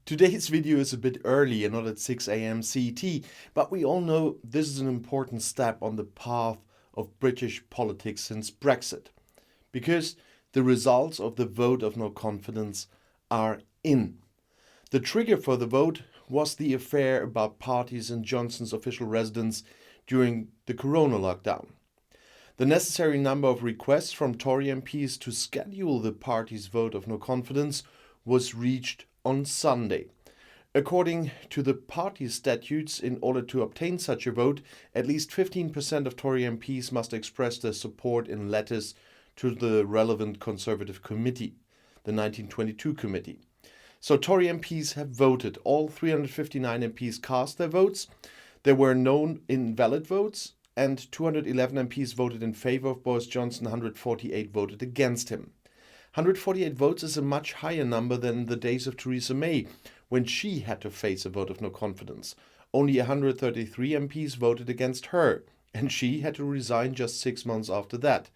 Today's video is a bit early and not at 6 a.m. CET, but we all know this is an important step on the path of British politics since Brexit, because the results of the vote of no confidence are in. The trigger for the vote was the affair about parties in Johnson's official residence during the corona lockdown. The necessary number of requests from Tory MPs to schedule the party's vote of no confidence was reached on Sunday. According to the party statutes, in order to obtain such a vote, at least 15% of Tory MPs must express their support in letters to the relevant Conservative committee, the 1922 committee. So Tory MPs have voted. All 359 MPs cast their votes. There were no invalid votes, and 211 MPs voted in favour of Boris Johnson, 148 voted against him. 148 votes is a much higher number than the days of Theresa May, when she had to face a vote of no confidence. Only 133 MPs voted against her, and she had to resign just 6 months after that.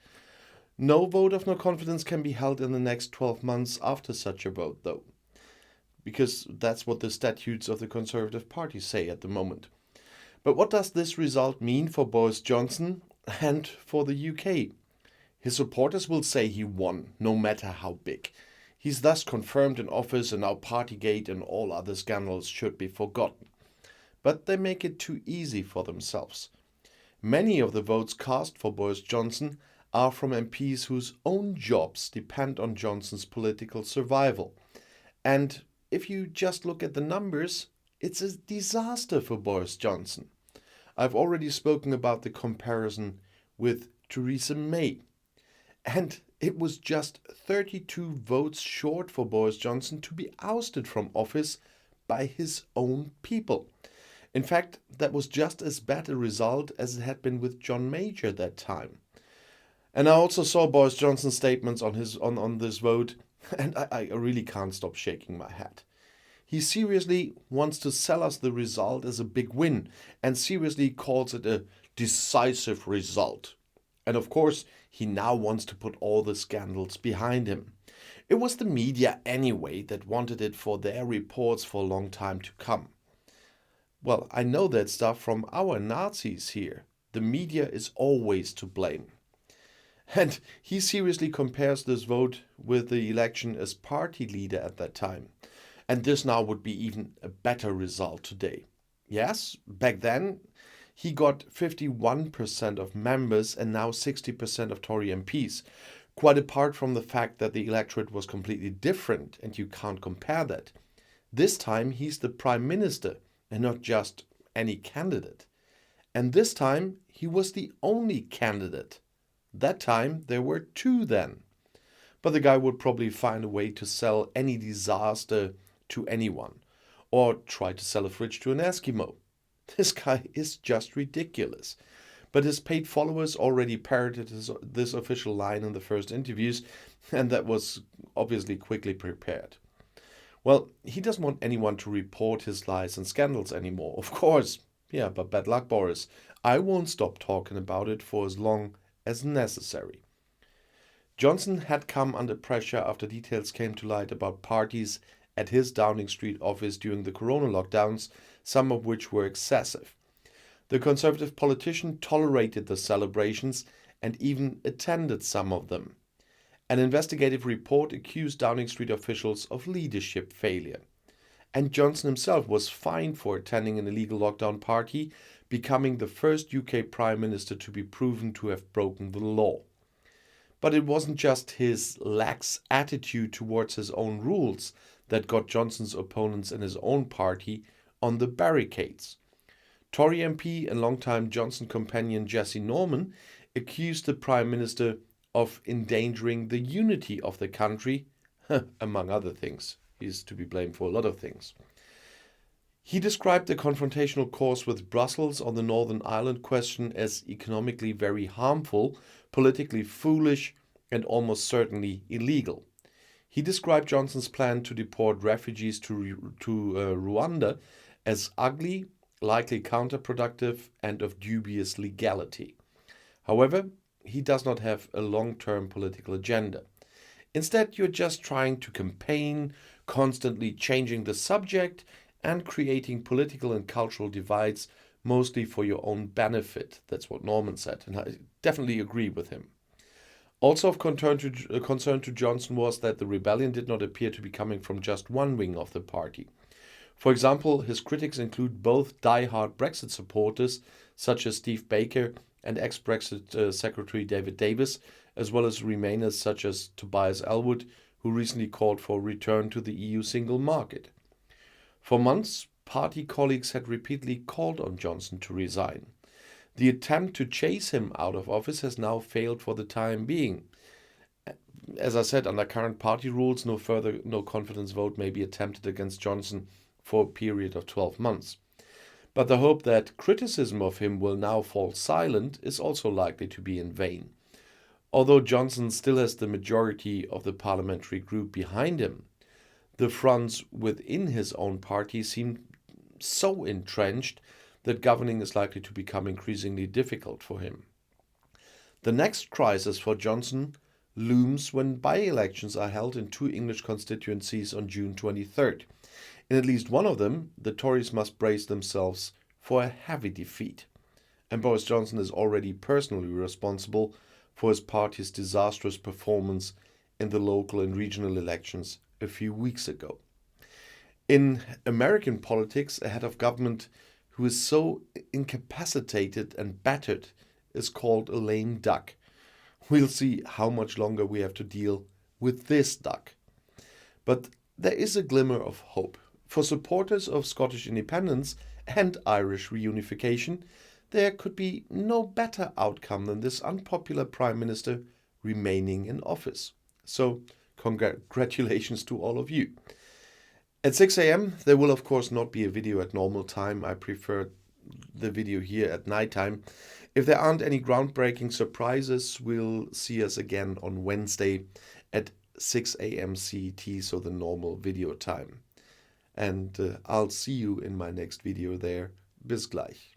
No vote of no confidence can be held in the next 12 months after such a vote, though, because that's what the statutes of the Conservative Party say at the moment. But what does this result mean for Boris Johnson and for the UK? His supporters will say he won, no matter how big. He's thus confirmed in office, and now Partygate and all other scandals should be forgotten. But they make it too easy for themselves. Many of the votes cast for Boris Johnson are from MPs whose own jobs depend on Johnson's political survival. And if you just look at the numbers, it's a disaster for Boris Johnson. I've already spoken about the comparison with Theresa May. And it was just 32 votes short for Boris Johnson to be ousted from office by his own people. In fact, that was just as bad a result as it had been with John Major that time. And I also saw Boris Johnson's statements on this vote, and I really can't stop shaking my head. He seriously wants to sell us the result as a big win, and seriously calls it a decisive result. And of course, he now wants to put all the scandals behind him. It was the media anyway that wanted it for their reports for a long time to come. Well, I know that stuff from our Nazis here. The media is always to blame. And he seriously compares this vote with the election as party leader at that time. And this now would be even a better result today. Yes, back then he got 51% of members and now 60% of Tory MPs. Quite apart from the fact that the electorate was completely different and you can't compare that. This time he's the Prime Minister and not just any candidate. And this time he was the only candidate. That time there were two then. But the guy would probably find a way to sell any disaster to anyone, or try to sell a fridge to an Eskimo. This guy is just ridiculous. But his paid followers already parroted this official line in the first interviews, and that was obviously quickly prepared. Well, he doesn't want anyone to report his lies and scandals anymore, of course. Yeah, but bad luck, Boris. I won't stop talking about it for as long as necessary. Johnson had come under pressure after details came to light about parties at his Downing Street office during the corona lockdowns, some of which were excessive. The Conservative politician tolerated the celebrations and even attended some of them. An investigative report accused Downing Street officials of leadership failure. And Johnson himself was fined for attending an illegal lockdown party, becoming the first UK Prime Minister to be proven to have broken the law. But it wasn't just his lax attitude towards his own rules that got Johnson's opponents in his own party on the barricades. Tory MP and longtime Johnson companion Jesse Norman accused the Prime Minister of endangering the unity of the country, among other things. He's to be blamed for a lot of things. He described the confrontational course with Brussels on the Northern Ireland question as economically very harmful, politically foolish, and almost certainly illegal. He described Johnson's plan to deport refugees to Rwanda as ugly, likely counterproductive, and of dubious legality. However, he does not have a long-term political agenda. Instead, you're just trying to campaign, constantly changing the subject and creating political and cultural divides, mostly for your own benefit. That's what Norman said, and I definitely agree with him. Also of concern to Johnson was that the rebellion did not appear to be coming from just one wing of the party. For example, his critics include both die-hard Brexit supporters, such as Steve Baker and ex-Brexit Secretary David Davis, as well as Remainers such as Tobias Ellwood, who recently called for a return to the EU single market. For months, party colleagues had repeatedly called on Johnson to resign. The attempt to chase him out of office has now failed for the time being. As I said, under current party rules, no confidence vote may be attempted against Johnson for a period of 12 months. But the hope that criticism of him will now fall silent is also likely to be in vain. Although Johnson still has the majority of the parliamentary group behind him, the fronts within his own party seem so entrenched that governing is likely to become increasingly difficult for him. The next crisis for Johnson looms when by-elections are held in 2 English constituencies on June 23rd. In at least one of them, the Tories must brace themselves for a heavy defeat. And Boris Johnson is already personally responsible for his party's disastrous performance in the local and regional elections a few weeks ago. In American politics, a head of government who is so incapacitated and battered is called a lame duck. We'll see how much longer we have to deal with this duck. But there is a glimmer of hope. For supporters of Scottish independence and Irish reunification, there could be no better outcome than this unpopular Prime Minister remaining in office. So, congratulations to all of you. At 6 a.m. there will of course not be a video at normal time. I prefer the video here at nighttime. If there aren't any groundbreaking surprises, we'll see us again on Wednesday at 6 a.m. CET, so the normal video time. And I'll see you in my next video there. Bis gleich.